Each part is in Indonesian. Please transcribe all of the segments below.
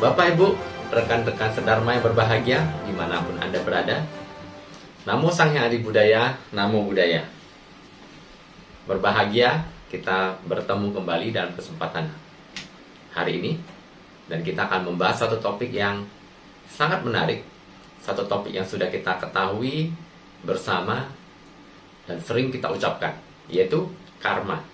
Bapak, Ibu, rekan-rekan sedharma yang berbahagia, dimanapun Anda berada, Namo Sang Hyang Adi Budaya, Namo Buddhaya. Berbahagia kita bertemu kembali dalam kesempatan hari ini, dan kita akan membahas satu topik yang sangat menarik, satu topik yang sudah kita ketahui bersama dan sering kita ucapkan, yaitu karma.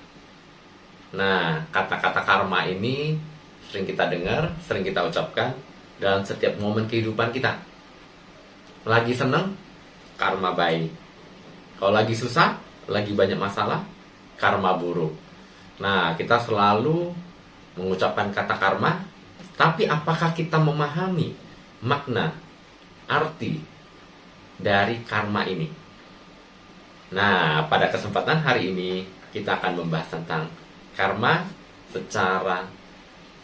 Nah, kata-kata karma ini sering kita dengar, sering kita ucapkan dalam setiap momen kehidupan kita. Lagi seneng, karma baik. Kalau lagi susah, lagi banyak masalah, karma buruk. Nah, kita selalu mengucapkan kata karma, tapi apakah kita memahami makna, arti dari karma ini? Nah, pada kesempatan hari ini kita akan membahas tentang karma secara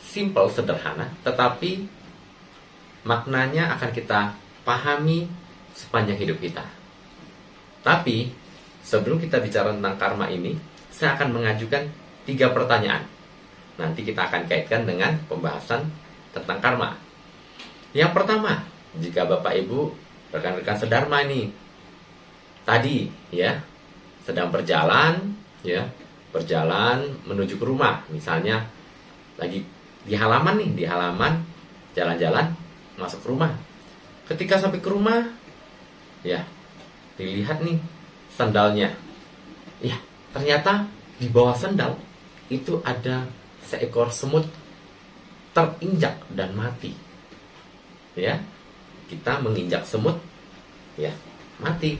simple, sederhana, tetapi maknanya akan kita pahami sepanjang hidup kita. Tapi sebelum kita bicara tentang karma ini, saya akan mengajukan 3 pertanyaan. Nanti kita akan kaitkan dengan pembahasan tentang karma. Yang pertama, jika Bapak Ibu, rekan-rekan sedharma ini tadi sedang berjalan menuju ke rumah, misalnya lagi di halaman jalan-jalan masuk ke rumah. Ketika sampai ke rumah, dilihat nih sandalnya. Ternyata di bawah sandal itu ada seekor semut terinjak dan mati. Kita menginjak semut, mati.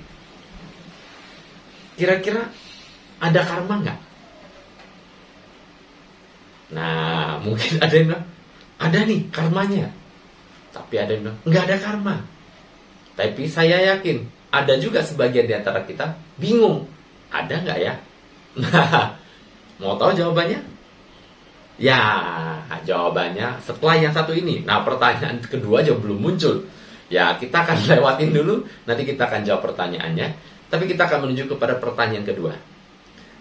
Kira-kira ada karma nggak? Nah, mungkin ada yang bilang, ada nih karmanya. Tapi ada yang bilang, nggak ada karma. Tapi saya yakin, ada juga sebagian di antara kita bingung, ada nggak ya? Nah, mau tahu jawabannya? Ya, jawabannya setelah yang satu ini. Nah, pertanyaan kedua aja belum muncul. Ya, kita akan lewatin dulu, nanti kita akan jawab pertanyaannya. Tapi kita akan menuju kepada pertanyaan kedua.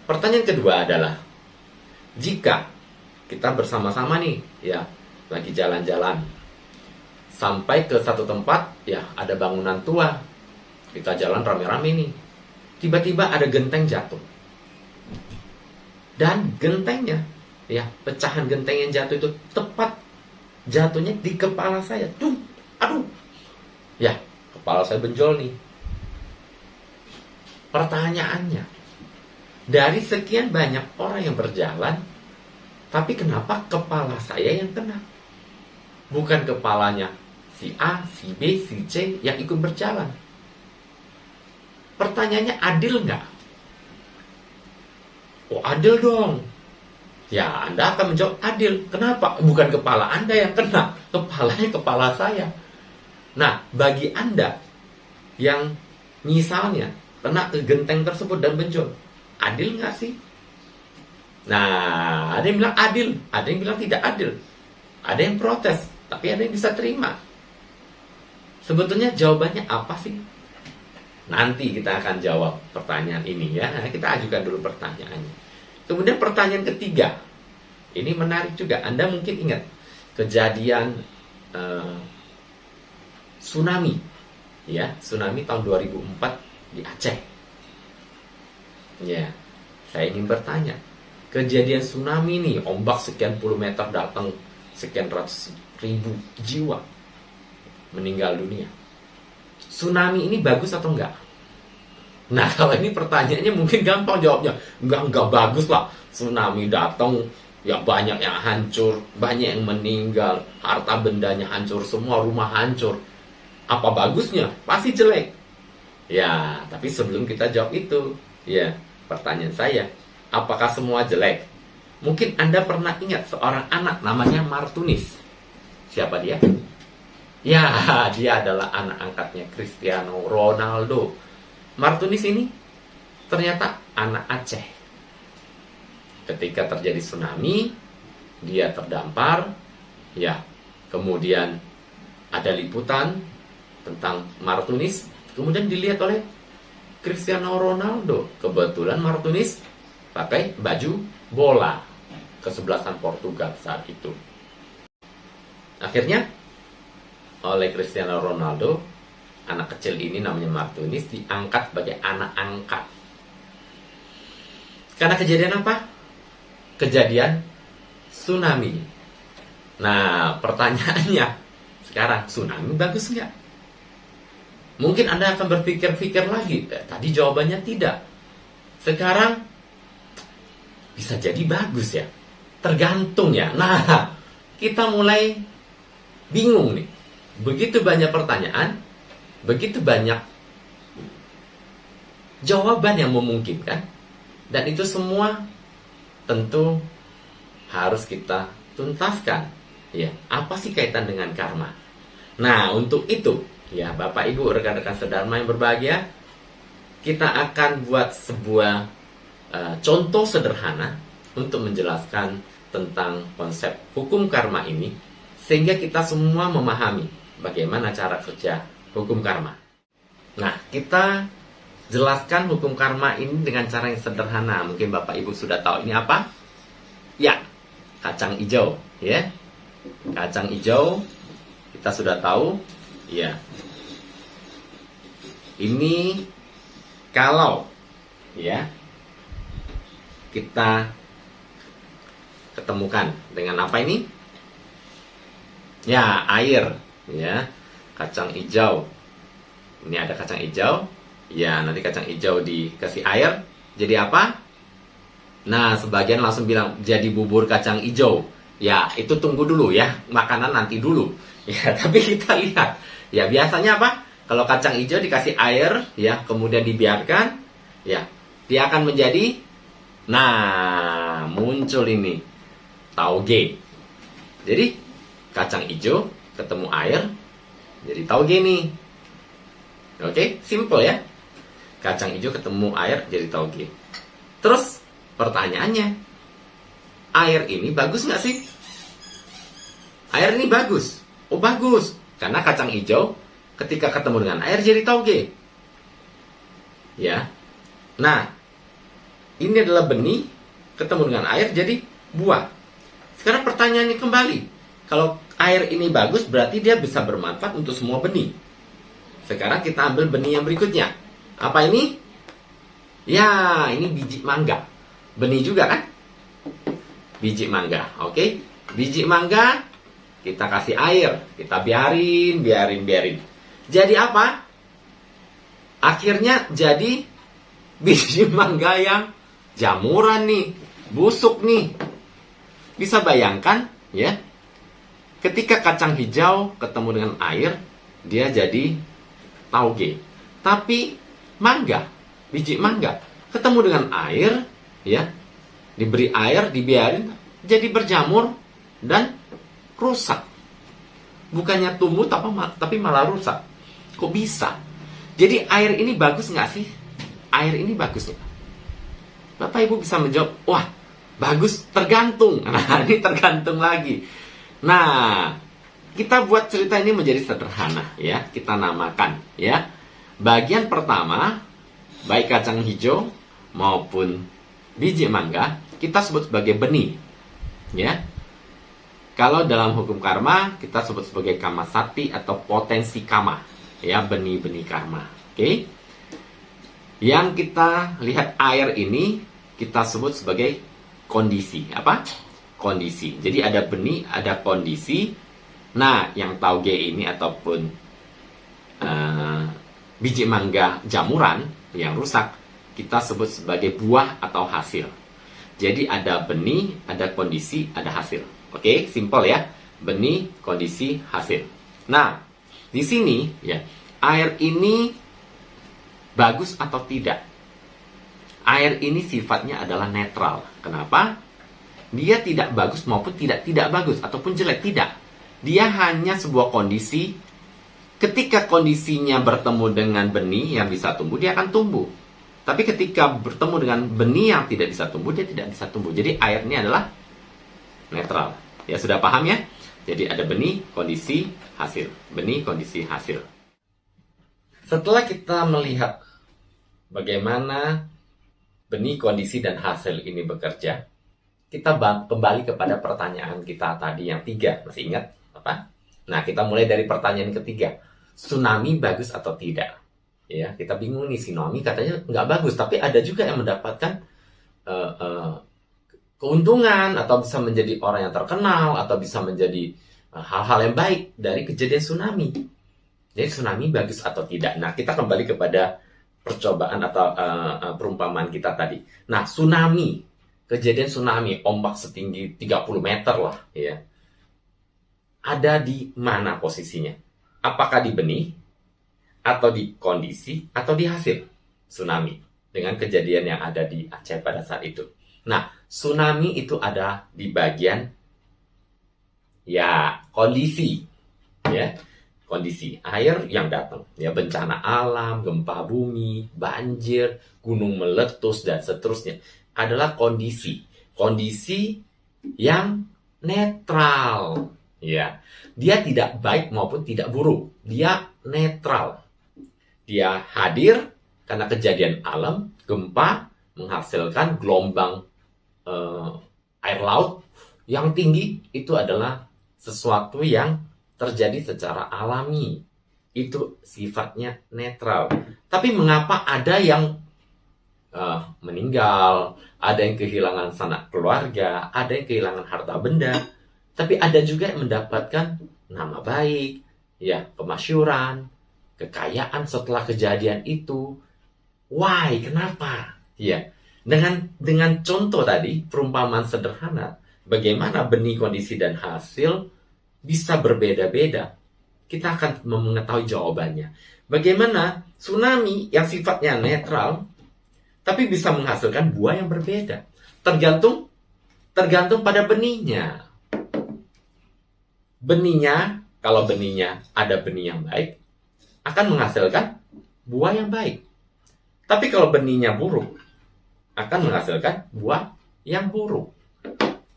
Pertanyaan kedua adalah, jika kita bersama-sama nih, lagi jalan-jalan sampai ke satu tempat, ada bangunan tua. Kita jalan rame-rame nih. Tiba-tiba ada genteng jatuh. Dan gentengnya, pecahan genteng yang jatuh itu tepat jatuhnya di kepala saya. Aduh. Kepala saya benjol nih. Pertanyaannya, dari sekian banyak orang yang berjalan, tapi kenapa kepala saya yang kena? Bukan kepalanya si A, si B, si C yang ikut berjalan. Pertanyaannya, adil nggak? Oh, adil dong. Anda akan menjawab adil. Kenapa? Bukan kepala Anda yang kena, kepalanya kepala saya. Nah, bagi Anda yang misalnya kena ke genteng tersebut dan benjol, adil nggak sih? Nah, ada yang bilang adil, ada yang bilang tidak adil. Ada yang protes, tapi ada yang bisa terima. Sebetulnya jawabannya apa sih? Nanti kita akan jawab pertanyaan ini Nah, kita ajukan dulu pertanyaannya. Kemudian pertanyaan ketiga. Ini menarik juga. Anda mungkin ingat kejadian tsunami. Tsunami tahun 2004 di Aceh. Saya ingin bertanya, kejadian tsunami nih, ombak sekian puluh meter datang, sekian ratus ribu jiwa meninggal dunia. Tsunami ini bagus atau enggak? Nah, kalau ini pertanyaannya mungkin gampang jawabnya. Enggak bagus lah. Tsunami datang, banyak yang hancur, banyak yang meninggal, harta bendanya hancur, semua rumah hancur. Apa bagusnya? Pasti jelek. Tapi sebelum kita jawab itu, pertanyaan saya, apakah semua jelek? Mungkin Anda pernah ingat seorang anak namanya Martunis. Siapa dia? Dia adalah anak angkatnya Cristiano Ronaldo. Martunis ini ternyata anak Aceh. Ketika terjadi tsunami, dia terdampar. Kemudian ada liputan tentang Martunis. Kemudian dilihat oleh Cristiano Ronaldo. Kebetulan Martunis pakai baju bola kesebelasan Portugal saat itu. Akhirnya oleh Cristiano Ronaldo, anak kecil ini namanya Martinez diangkat sebagai anak angkat. Karena kejadian apa? Kejadian tsunami. Nah, pertanyaannya sekarang, tsunami bagus nggak? Mungkin Anda akan berpikir-pikir lagi. Tadi jawabannya tidak. Sekarang bisa jadi bagus ya. Tergantung ya. Nah, kita mulai bingung nih. Begitu banyak pertanyaan, begitu banyak jawaban yang memungkinkan, dan itu semua tentu harus kita tuntaskan. Ya, apa sih kaitan dengan karma? Nah, untuk itu, ya Bapak Ibu, rekan-rekan sedharma yang berbahagia, kita akan buat sebuah contoh sederhana untuk menjelaskan tentang konsep hukum karma ini, sehingga kita semua memahami bagaimana cara kerja hukum karma. Nah, kita jelaskan hukum karma ini dengan cara yang sederhana. Mungkin Bapak Ibu sudah tahu ini apa? Ya, kacang hijau, ya. Kacang hijau kita sudah tahu, ya. Ini kalau ya kita ketemukan dengan apa ini? Ya, air, ya. Kacang hijau. Ini ada kacang hijau. Ya, nanti kacang hijau dikasih air, jadi apa? Nah, sebagian langsung bilang jadi bubur kacang hijau. Ya, itu tunggu dulu ya, makanan nanti dulu. Ya, tapi kita lihat. Ya, biasanya apa? Kalau kacang hijau dikasih air, ya, kemudian dibiarkan, ya, dia akan menjadi, nah, muncul ini tauge. Jadi, kacang hijau ketemu air, jadi tauge nih. Oke, simple ya. Kacang hijau ketemu air, jadi tauge. Terus, pertanyaannya, air ini bagus nggak sih? Air ini bagus. Oh, bagus. Karena kacang hijau ketika ketemu dengan air jadi tauge. Ya. Nah, ini adalah benih ketemu dengan air jadi buah. Sekarang pertanyaannya kembali. Kalau air ini bagus, berarti dia bisa bermanfaat untuk semua benih. Sekarang kita ambil benih yang berikutnya. Apa ini? Ya, ini biji mangga. Benih juga kan? Biji mangga, oke? Biji mangga, kita kasih air, kita biarin. Jadi apa? Akhirnya jadi biji mangga yang jamuran nih, busuk nih. Bisa bayangkan, ya? Ketika kacang hijau ketemu dengan air, dia jadi tauge. Tapi mangga, biji mangga, ketemu dengan air, ya, diberi air, dibiarin, jadi berjamur dan rusak. Bukannya tumbuh tapi malah rusak. Kok bisa? Jadi air ini bagus nggak sih? Air ini bagus nggak? Bapak Ibu bisa menjawab, wah bagus, tergantung. Nah, ini tergantung lagi. Nah, kita buat cerita ini menjadi sederhana, ya. Kita namakan, ya. Bagian pertama, baik kacang hijau maupun biji mangga, kita sebut sebagai benih, ya. Kalau dalam hukum karma, kita sebut sebagai kama sakti atau potensi kama, ya, benih-benih karma. Oke. Yang kita lihat air ini, kita sebut sebagai kondisi. Apa? Kondisi. Jadi ada benih, ada kondisi. Nah, yang tauge ini ataupun biji mangga jamuran yang rusak, kita sebut sebagai buah atau hasil. Jadi ada benih, ada kondisi, ada hasil. Oke, simple ya. Benih, kondisi, hasil. Nah, di sini ya, air ini bagus atau tidak? Air ini sifatnya adalah netral. Kenapa? Dia tidak bagus maupun tidak bagus ataupun jelek, tidak. Dia hanya sebuah kondisi. Ketika kondisinya bertemu dengan benih yang bisa tumbuh, dia akan tumbuh. Tapi ketika bertemu dengan benih yang tidak bisa tumbuh, dia tidak bisa tumbuh. Jadi air ini adalah netral. Ya, sudah paham ya? Jadi ada benih, kondisi, hasil. Benih, kondisi, hasil. Setelah kita melihat bagaimana benih, kondisi, dan hasil ini bekerja, kita kembali kepada pertanyaan kita tadi yang 3. Masih ingat? apa? Nah, kita mulai dari pertanyaan ketiga. Tsunami bagus atau tidak? Ya, kita bingung nih, tsunami katanya nggak bagus, tapi ada juga yang mendapatkan keuntungan atau bisa menjadi orang yang terkenal atau bisa menjadi hal-hal yang baik dari kejadian tsunami. Jadi tsunami bagus atau tidak? Nah, kita kembali kepada percobaan atau perumpamaan kita tadi. Nah, tsunami, kejadian tsunami, ombak setinggi 30 meter lah, ya. Ada di mana posisinya? Apakah di benih, atau di kondisi, atau di hasil tsunami? Dengan kejadian yang ada di Aceh pada saat itu. Nah, tsunami itu ada di bagian, ya, kondisi, ya. Kondisi air yang datang, ya, bencana alam, gempa bumi, banjir, gunung meletus dan seterusnya adalah kondisi yang netral, ya. Dia tidak baik maupun tidak buruk, dia netral. Dia hadir karena kejadian alam, gempa menghasilkan gelombang air laut yang tinggi, itu adalah sesuatu yang terjadi secara alami. Itu sifatnya netral. Tapi mengapa ada yang meninggal, ada yang kehilangan sanak keluarga, ada yang kehilangan harta benda, tapi ada juga yang mendapatkan nama baik, ya, kemasyhuran, kekayaan setelah kejadian itu. Why? Kenapa? Ya, dengan contoh tadi, perumpamaan sederhana, bagaimana benih, kondisi, dan hasil bisa berbeda-beda. Kita akan mengetahui jawabannya. Bagaimana tsunami yang sifatnya netral, tapi bisa menghasilkan buah yang berbeda. Tergantung pada benihnya. Benihnya, kalau benihnya ada benih yang baik, akan menghasilkan buah yang baik. Tapi kalau benihnya buruk, akan menghasilkan buah yang buruk.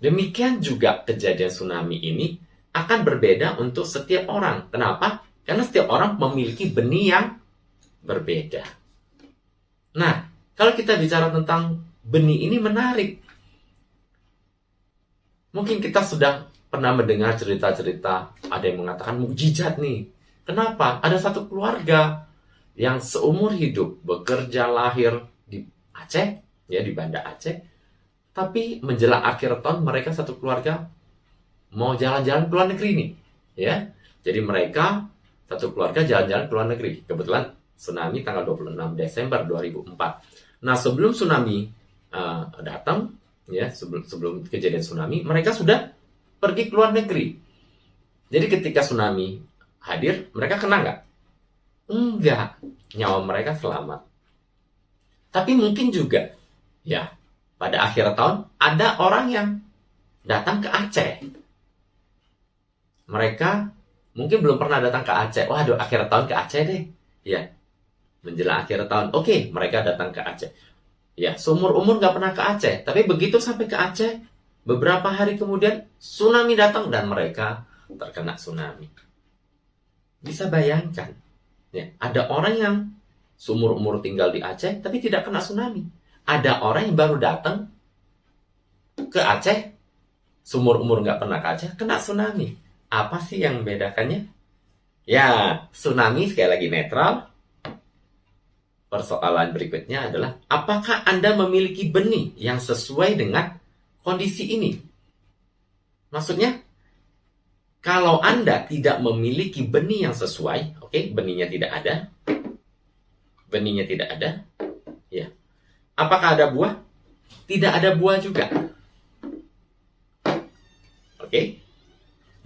Demikian juga kejadian tsunami ini akan berbeda untuk setiap orang. Kenapa? Karena setiap orang memiliki benih yang berbeda. Nah, kalau kita bicara tentang benih ini menarik. Mungkin kita sudah pernah mendengar cerita-cerita, ada yang mengatakan mukjizat nih. Kenapa? Ada satu keluarga yang seumur hidup bekerja lahir di Aceh, ya, di Banda Aceh. Tapi menjelang akhir tahun mereka satu keluarga mau jalan-jalan ke luar negeri nih, ya. Jadi mereka satu keluarga jalan-jalan ke luar negeri. Kebetulan tsunami tanggal 26 Desember 2004. Nah, sebelum tsunami datang, ya, sebelum kejadian tsunami, mereka sudah pergi ke luar negeri. Jadi ketika tsunami hadir, mereka kena nggak? Enggak, nyawa mereka selamat. Tapi mungkin juga, ya, pada akhir tahun ada orang yang datang ke Aceh. Mereka mungkin belum pernah datang ke Aceh. Waduh, akhir tahun ke Aceh deh. Ya, menjelang akhir tahun. Oke, mereka datang ke Aceh. Ya, seumur-umur nggak pernah ke Aceh. Tapi begitu sampai ke Aceh, beberapa hari kemudian tsunami datang dan mereka terkena tsunami. Bisa bayangkan, ya, ada orang yang seumur-umur tinggal di Aceh tapi tidak kena tsunami. Ada orang yang baru datang ke Aceh, seumur-umur nggak pernah ke Aceh, kena tsunami. Apa sih yang membedakannya? Ya, tsunami sekali lagi netral. Persoalan berikutnya adalah, apakah Anda memiliki benih yang sesuai dengan kondisi ini? Maksudnya, kalau Anda tidak memiliki benih yang sesuai, oke, benihnya tidak ada, ya. Apakah ada buah? Tidak ada buah juga. Oke.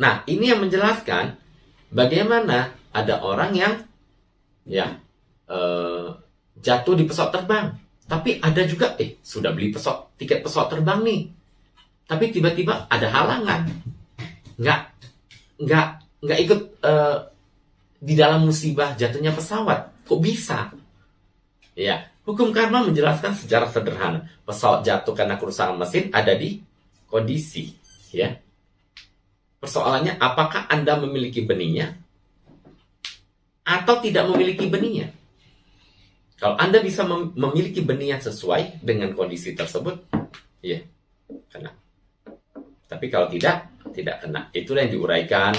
Nah, ini yang menjelaskan bagaimana ada orang yang, ya, jatuh di pesawat terbang. Tapi ada juga, sudah beli tiket pesawat terbang nih. Tapi tiba-tiba ada halangan. Nggak ikut di dalam musibah jatuhnya pesawat. Kok bisa? Ya, hukum karma menjelaskan secara sederhana. Pesawat jatuh karena kerusakan mesin ada di kondisi, ya. Persoalannya, apakah Anda memiliki benihnya atau tidak memiliki benihnya? Kalau Anda bisa memiliki benih yang sesuai dengan kondisi tersebut, ya, kena. Tapi kalau tidak, tidak kena. Itulah yang diuraikan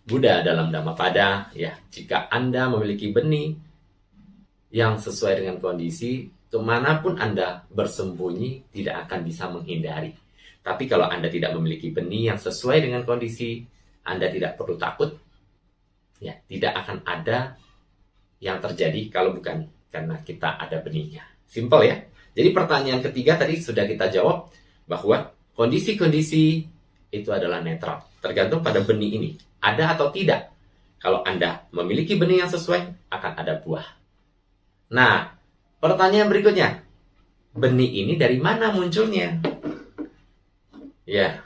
Buddha dalam Dhammapada. Ya, jika Anda memiliki benih yang sesuai dengan kondisi, kemanapun Anda bersembunyi tidak akan bisa menghindari. Tapi kalau Anda tidak memiliki benih yang sesuai dengan kondisi, Anda tidak perlu takut. Ya, tidak akan ada yang terjadi kalau bukan karena kita ada benihnya. Simple ya. Jadi pertanyaan ketiga tadi sudah kita jawab bahwa kondisi-kondisi itu adalah netral. Tergantung pada benih ini. Ada atau tidak. Kalau Anda memiliki benih yang sesuai, akan ada buah. Nah, pertanyaan berikutnya. Benih ini dari mana munculnya? Ya,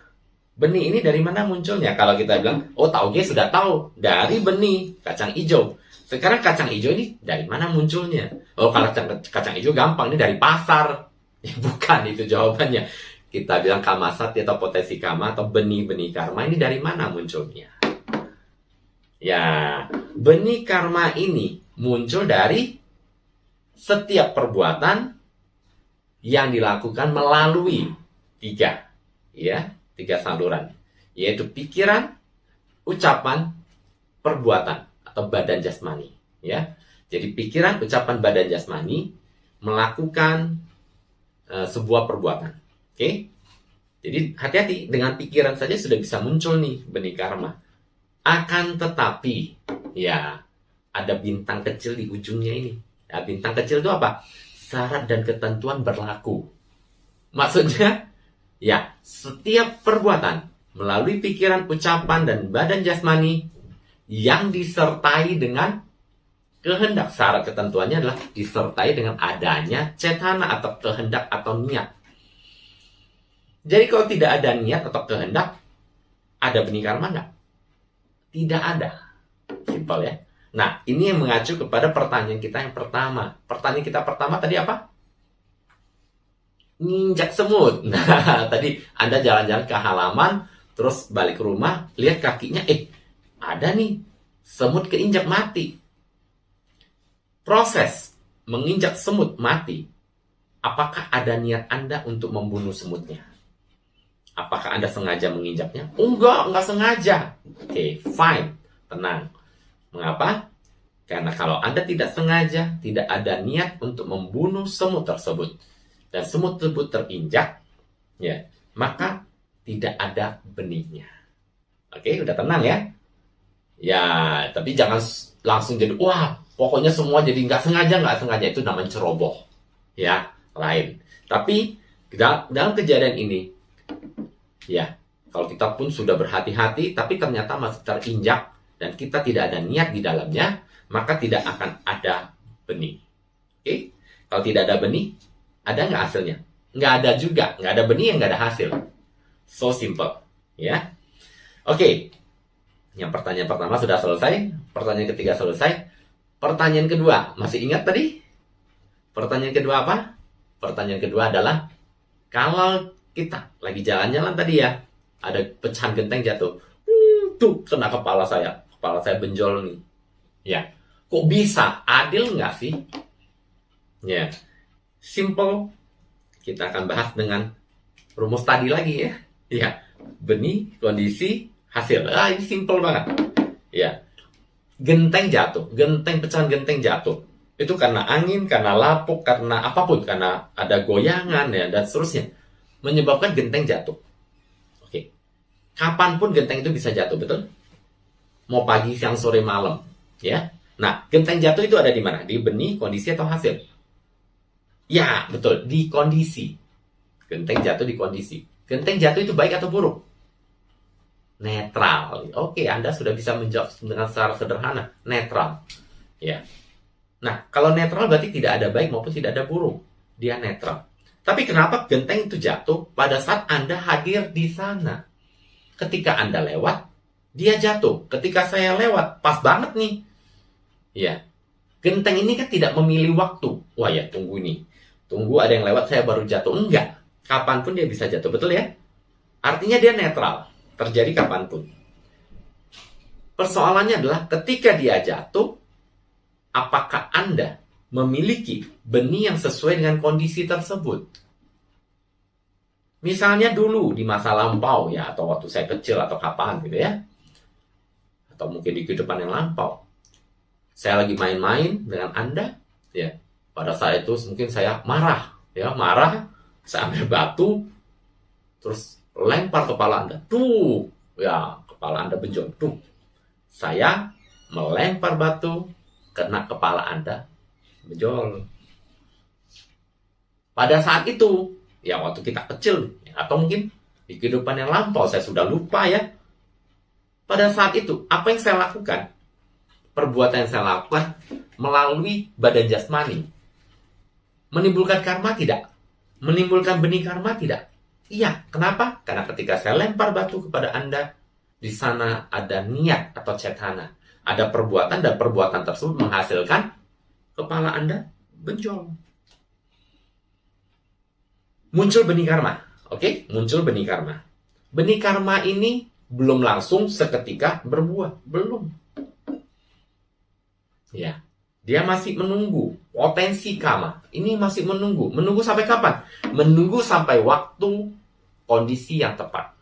benih ini dari mana munculnya? Kalau kita bilang, oh tauge sudah tahu. Dari benih kacang hijau. Sekarang kacang hijau ini dari mana munculnya? Oh, kalau kacang hijau gampang, ini dari pasar. Ya, bukan itu jawabannya. Kita bilang kamasati atau potensi kama atau benih-benih karma ini dari mana munculnya? Ya, benih karma ini muncul dari setiap perbuatan yang dilakukan melalui tiga saluran, yaitu pikiran, ucapan, perbuatan atau badan jasmani. Ya, jadi pikiran, ucapan, badan jasmani melakukan sebuah perbuatan. Oke, jadi hati-hati dengan pikiran saja sudah bisa muncul nih benih karma. Akan tetapi, ya ada bintang kecil di ujungnya ini. Ya, bintang kecil itu apa? Syarat dan ketentuan berlaku. Maksudnya, ya setiap perbuatan melalui pikiran, ucapan, dan badan jasmani yang disertai dengan kehendak. Syarat ketentuannya adalah disertai dengan adanya cetana atau kehendak atau niat. Jadi kalau tidak ada niat atau kehendak, ada benih karma nggak? Tidak ada. Simpel ya. Nah, ini yang mengacu kepada pertanyaan kita yang pertama. Pertanyaan kita pertama tadi apa? Nginjak semut. Nah, tadi Anda jalan-jalan ke halaman, terus balik ke rumah, lihat kakinya, ada nih, semut keinjak mati. Proses menginjak semut mati, apakah ada niat Anda untuk membunuh semutnya? Apakah Anda sengaja menginjaknya? Oh, enggak sengaja. Oke, fine. Tenang. Mengapa? Karena kalau Anda tidak sengaja, tidak ada niat untuk membunuh semut tersebut, dan semut tersebut terinjak, ya, maka tidak ada benihnya. Oke, udah tenang ya? Ya, tapi jangan langsung jadi, wah, pokoknya semua jadi nggak sengaja, itu namanya ceroboh. Ya, lain. Tapi, dalam kejadian ini, ya, kalau kita pun sudah berhati-hati, tapi ternyata masih terinjak, dan kita tidak ada niat di dalamnya, maka tidak akan ada benih. Oke? Kalau tidak ada benih, ada nggak hasilnya? Nggak ada juga. Nggak ada benih, yang nggak ada hasil. So simple. Ya. Oke. Yang pertanyaan pertama sudah selesai. Pertanyaan ketiga selesai. Pertanyaan kedua, masih ingat tadi? Pertanyaan kedua apa? Pertanyaan kedua adalah, kalau kita lagi jalan-jalan tadi ya, ada pecahan genteng jatuh. Tuh, kena kepala saya. Kepala saya benjol nih. Ya. Kok bisa? Adil nggak sih? Ya. Simple. Kita akan bahas dengan rumus tadi lagi ya. Ya. Benih, kondisi, hasil. Ini simple banget. Ya. Genteng jatuh. Pecahan genteng jatuh. Itu karena angin, karena lapuk, karena apapun. Karena ada goyangan ya, dan seterusnya. Menyebabkan genteng jatuh. Oke. Kapanpun genteng itu bisa jatuh, betul? Mau pagi, siang, sore, malam. Ya. Nah, genteng jatuh itu ada di mana? Di benih, kondisi, atau hasil? Ya, betul. Di kondisi. Genteng jatuh di kondisi. Genteng jatuh itu baik atau buruk? Netral. Oke, Anda sudah bisa menjawab dengan secara sederhana. Netral. Ya. Nah, kalau netral berarti tidak ada baik maupun tidak ada buruk. Dia netral. Tapi kenapa genteng itu jatuh pada saat Anda hadir di sana? Ketika Anda lewat, dia jatuh. Ketika saya lewat, pas banget nih. Ya. Genteng ini kan tidak memilih waktu. Wah ya, tunggu nih. Tunggu ada yang lewat, saya baru jatuh. Enggak. Kapanpun dia bisa jatuh. Betul ya? Artinya dia netral. Terjadi kapanpun. Persoalannya adalah ketika dia jatuh, apakah Anda memiliki benih yang sesuai dengan kondisi tersebut? Misalnya dulu di masa lampau ya, atau waktu saya kecil atau kapan gitu ya. Atau mungkin di kehidupan yang lampau. Saya lagi main-main dengan Anda ya. Pada saat itu mungkin saya marah ya, saya ambil batu terus lempar kepala Anda. Tuh, ya, kepala Anda benjol. Tuh. Saya melempar batu kena kepala Anda benjol. Pada saat itu, ya waktu kita kecil, atau mungkin di kehidupan yang lampau, saya sudah lupa ya. Pada saat itu, apa yang saya lakukan? Perbuatan yang saya lakukan melalui badan jasmani. Menimbulkan karma tidak? Menimbulkan benih karma tidak? Iya, kenapa? Karena ketika saya lempar batu kepada Anda, di sana ada niat atau cetana. Ada perbuatan dan perbuatan tersebut menghasilkan kepala Anda benjol. Muncul benih karma. Oke, muncul benih karma. Benih karma ini belum langsung seketika berbuah. Belum. Ya, dia masih menunggu potensi karma. Ini masih menunggu. Menunggu sampai kapan? Menunggu sampai waktu kondisi yang tepat.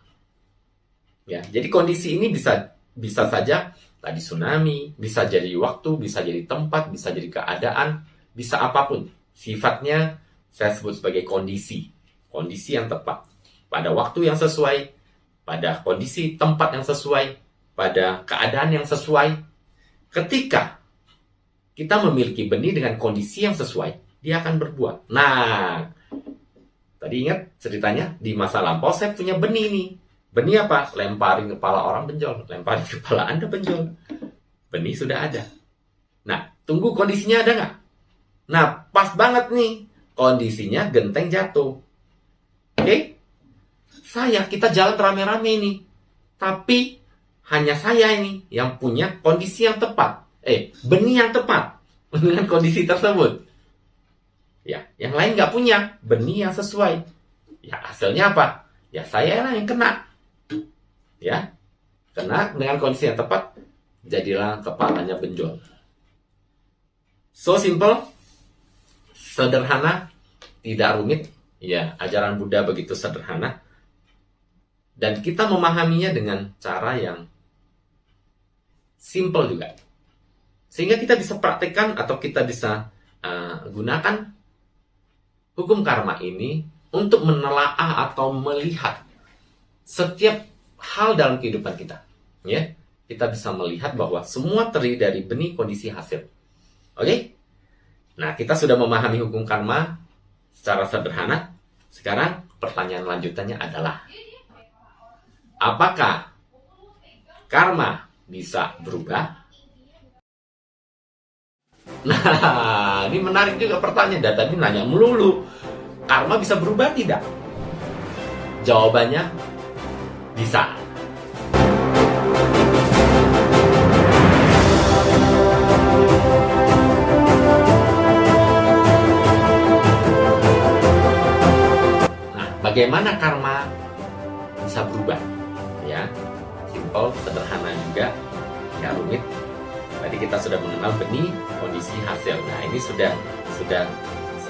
Ya, jadi kondisi ini bisa saja tadi tsunami, bisa jadi waktu, bisa jadi tempat, bisa jadi keadaan, bisa apapun. Sifatnya saya sebut sebagai kondisi. Kondisi yang tepat. Pada waktu yang sesuai, pada kondisi tempat yang sesuai, pada keadaan yang sesuai. Ketika kita memiliki benih dengan kondisi yang sesuai, dia akan berbuah. Nah, tadi ingat ceritanya, di masa lampau saya punya benih nih. Benih apa? Lemparin kepala orang benjol. Lemparin kepala Anda benjol. Benih sudah ada. Nah, tunggu kondisinya ada nggak? Nah, pas banget nih. Kondisinya genteng jatuh. Oke? Kita jalan rame-rame nih. Tapi, hanya saya ini yang punya kondisi yang tepat. Benih yang tepat. Dengan kondisi tersebut. Ya, yang lain nggak punya benih yang sesuai. Ya, hasilnya apa? Ya, saya yang kena. Ya, kena dengan kondisi yang tepat, jadilah kepalanya benjol. So simple, sederhana, tidak rumit. Ya, ajaran Buddha begitu sederhana. Dan kita memahaminya dengan cara yang simple juga. Sehingga kita bisa praktekkan atau kita bisa gunakan hukum karma ini untuk menelaah atau melihat setiap hal dalam kehidupan kita. Ya, kita bisa melihat bahwa semua terdiri dari benih kondisi hasil. Oke? Nah, kita sudah memahami hukum karma secara sederhana. Sekarang pertanyaan lanjutannya adalah, apakah karma bisa berubah? Nah, ini menarik juga pertanyaan. Dan tadi nanya melulu, karma bisa berubah tidak? Jawabannya, bisa. Nah, bagaimana karma bisa berubah? Ya, simple, sederhana juga, nggak rumit. Tadi kita sudah mengenal benih, kondisi, hasil. Nah, ini sudah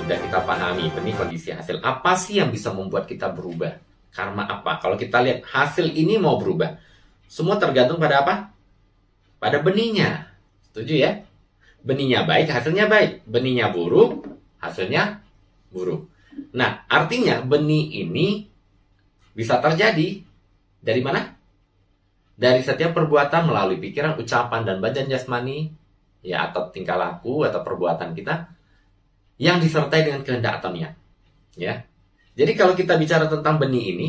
kita pahami benih, kondisi, hasil. Apa sih yang bisa membuat kita berubah? Karma apa? Kalau kita lihat hasil ini mau berubah, semua tergantung pada apa? Pada benihnya. Setuju ya? Benihnya baik, hasilnya baik. Benihnya buruk, hasilnya buruk. Nah, artinya benih ini bisa terjadi dari mana? Dari setiap perbuatan melalui pikiran, ucapan, dan badan jasmani, ya, atau tingkah laku atau perbuatan kita yang disertai dengan kehendak atau niat. Ya. Jadi kalau kita bicara tentang benih ini,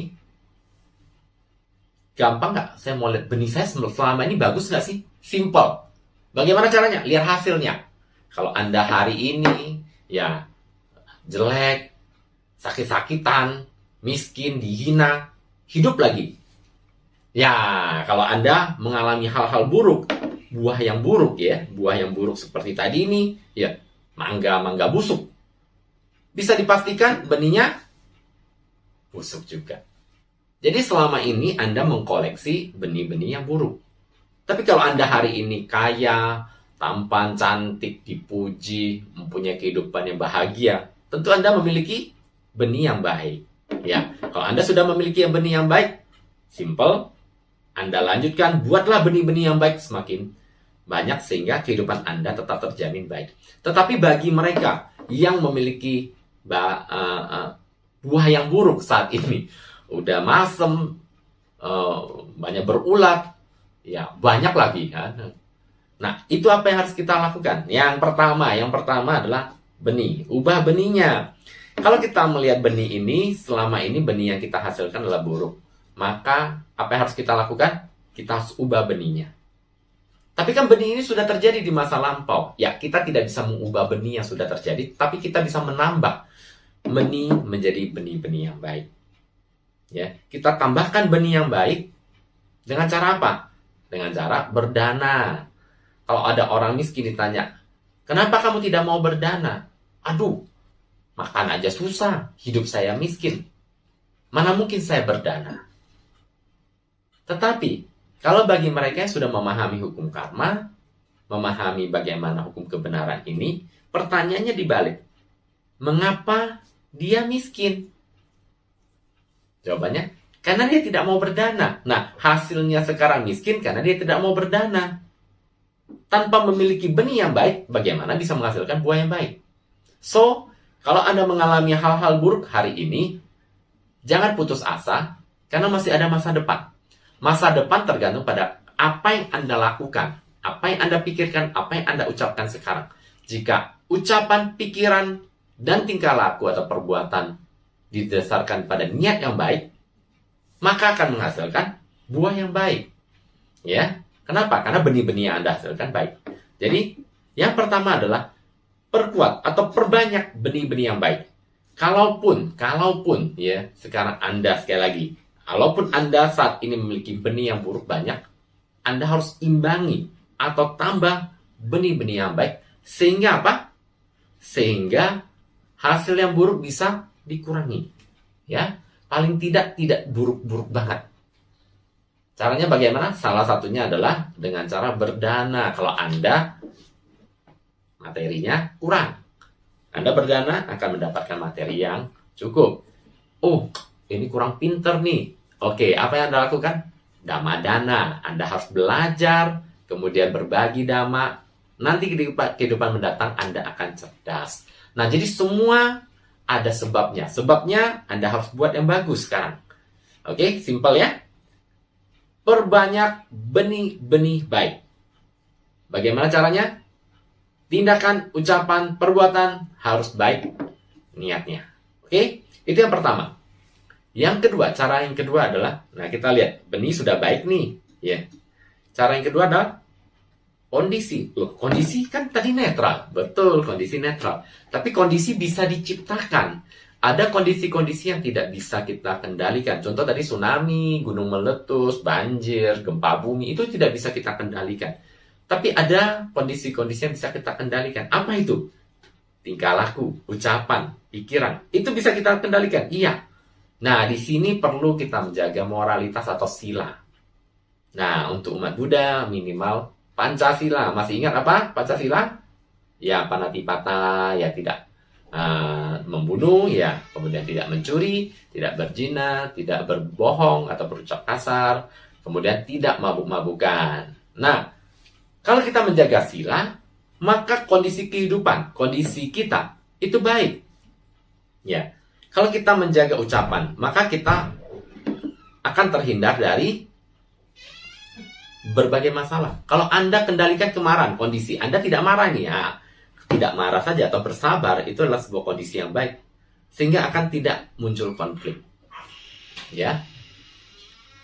gampang nggak? Saya mau lihat benih saya selama ini bagus nggak sih? Simple. Bagaimana caranya? Lihat hasilnya. Kalau Anda hari ini, ya, jelek, sakit-sakitan, miskin, dihina, hidup lagi. Ya, kalau Anda mengalami hal-hal buruk, buah yang buruk ya, buah yang buruk seperti tadi ini, ya, mangga busuk. Bisa dipastikan benihnya busuk juga. Jadi selama ini Anda mengkoleksi benih-benih yang buruk. Tapi kalau Anda hari ini kaya, tampan, cantik, dipuji, mempunyai kehidupan yang bahagia, tentu Anda memiliki benih yang baik. Ya, Kalau Anda sudah memiliki benih yang baik, simple, Anda lanjutkan, buatlah benih-benih yang baik semakin banyak sehingga kehidupan Anda tetap terjamin baik. Tetapi bagi mereka yang memiliki buah yang buruk saat ini, udah masem, banyak berulat, ya banyak lagi kan. Nah, itu apa yang harus kita lakukan? Yang pertama adalah benih. Ubah benihnya. Kalau kita melihat benih ini, selama ini benih yang kita hasilkan adalah buruk, maka apa yang harus kita lakukan? Kita harus ubah benihnya. Tapi kan benih ini sudah terjadi di masa lampau. Ya, kita tidak bisa mengubah benih yang sudah terjadi, tapi kita bisa menambah benih menjadi benih-benih yang baik. Ya, kita tambahkan benih yang baik dengan cara apa? Dengan cara berdana. Kalau ada orang miskin ditanya, kenapa kamu tidak mau berdana? Aduh, makan aja susah, hidup saya miskin. Mana mungkin saya berdana? Tetapi, kalau bagi mereka yang sudah memahami hukum karma, memahami bagaimana hukum kebenaran ini, pertanyaannya dibalik. Mengapa dia miskin? Jawabannya, karena dia tidak mau berdana. Nah, hasilnya sekarang miskin karena dia tidak mau berdana. Tanpa memiliki benih yang baik, bagaimana bisa menghasilkan buah yang baik? So, kalau Anda mengalami hal-hal buruk hari ini, jangan putus asa, karena masih ada masa depan. Masa depan tergantung pada apa yang Anda lakukan, apa yang Anda pikirkan, apa yang Anda ucapkan sekarang. Jika ucapan, pikiran, dan tingkah laku atau perbuatan didasarkan pada niat yang baik, maka akan menghasilkan buah yang baik. Ya, kenapa? Karena benih-benih yang Anda hasilkan baik. Jadi, yang pertama adalah perkuat atau perbanyak benih-benih yang baik. Kalaupun ya, sekarang Anda sekali lagi, kalaupun Anda saat ini memiliki benih yang buruk banyak, Anda harus imbangi atau tambah benih-benih yang baik. Sehingga apa? Sehingga hasil yang buruk bisa dikurangi. Ya, paling tidak buruk-buruk banget. Caranya bagaimana? Salah satunya adalah dengan cara berdana. Kalau Anda materinya kurang, Anda berdana akan mendapatkan materi yang cukup. Oh, ini kurang pinter nih. Oke, apa yang Anda lakukan? Dhamma dana. Anda harus belajar, kemudian berbagi dhamma. Nanti kehidupan mendatang Anda akan cerdas. Nah, jadi semua ada sebabnya. Sebabnya Anda harus buat yang bagus sekarang. Oke, simpel ya. Perbanyak benih-benih baik. Bagaimana caranya? Tindakan, ucapan, perbuatan harus baik niatnya. Oke, itu yang pertama. Cara yang kedua adalah, nah kita lihat, benih sudah baik nih. Ya. Cara yang kedua adalah kondisi. Loh, kondisi kan tadi netral. Betul, kondisi netral. Tapi kondisi bisa diciptakan. Ada kondisi-kondisi yang tidak bisa kita kendalikan. Contoh tadi tsunami, gunung meletus, banjir, gempa bumi. Itu tidak bisa kita kendalikan. Tapi ada kondisi-kondisi yang bisa kita kendalikan. Apa itu? Tingkah laku, ucapan, pikiran. Itu bisa kita kendalikan. Iya. Nah, di sini perlu kita menjaga moralitas atau sila. Nah, untuk umat Buddha minimal Pancasila. Masih ingat apa Pancasila? Ya, panatipata, ya tidak membunuh, ya kemudian tidak mencuri, tidak berzina, tidak berbohong atau berucap kasar, kemudian tidak mabuk-mabukan. Nah, kalau kita menjaga sila, maka kondisi kehidupan, kondisi kita itu baik. Ya, kalau kita menjaga ucapan, maka kita akan terhindar dari berbagai masalah. Kalau Anda kendalikan kemarahan, kondisi Anda tidak marah nih, ya, tidak marah saja atau bersabar, itu adalah sebuah kondisi yang baik, sehingga akan tidak muncul konflik. Ya.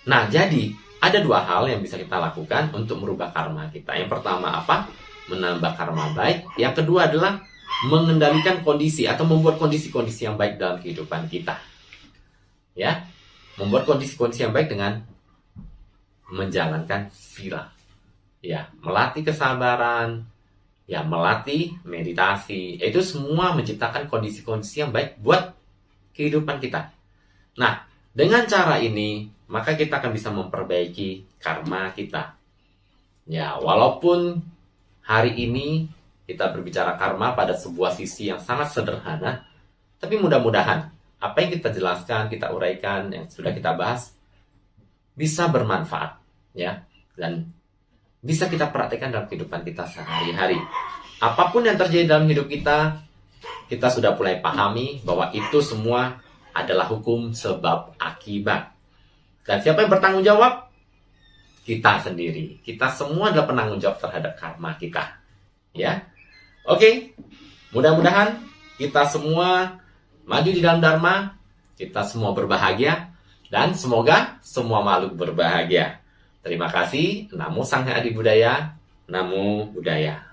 Nah, jadi ada dua hal yang bisa kita lakukan untuk merubah karma kita. Yang pertama apa? Menambah karma baik. Yang kedua adalah mengendalikan kondisi atau membuat kondisi-kondisi yang baik dalam kehidupan kita. Ya, membuat kondisi-kondisi yang baik dengan menjalankan sila. Ya, melatih kesabaran, ya melatih meditasi. Itu semua menciptakan kondisi-kondisi yang baik buat kehidupan kita. Nah, dengan cara ini, maka kita akan bisa memperbaiki karma kita. Ya, walaupun hari ini kita berbicara karma pada sebuah sisi yang sangat sederhana, tapi mudah-mudahan apa yang kita jelaskan, kita uraikan, yang sudah kita bahas bisa bermanfaat, ya, dan bisa kita praktekkan dalam kehidupan kita sehari-hari. Apapun yang terjadi dalam hidup kita sudah mulai pahami bahwa itu semua adalah hukum sebab akibat. Dan siapa yang bertanggung jawab? Kita sendiri. Kita semua adalah penanggung jawab terhadap karma kita. Ya, oke. Mudah-mudahan kita semua maju di dalam Dharma, kita semua berbahagia, dan semoga semua makhluk berbahagia. Terima kasih. Namo Sangha Adi Budaya. Namo Buddhaya.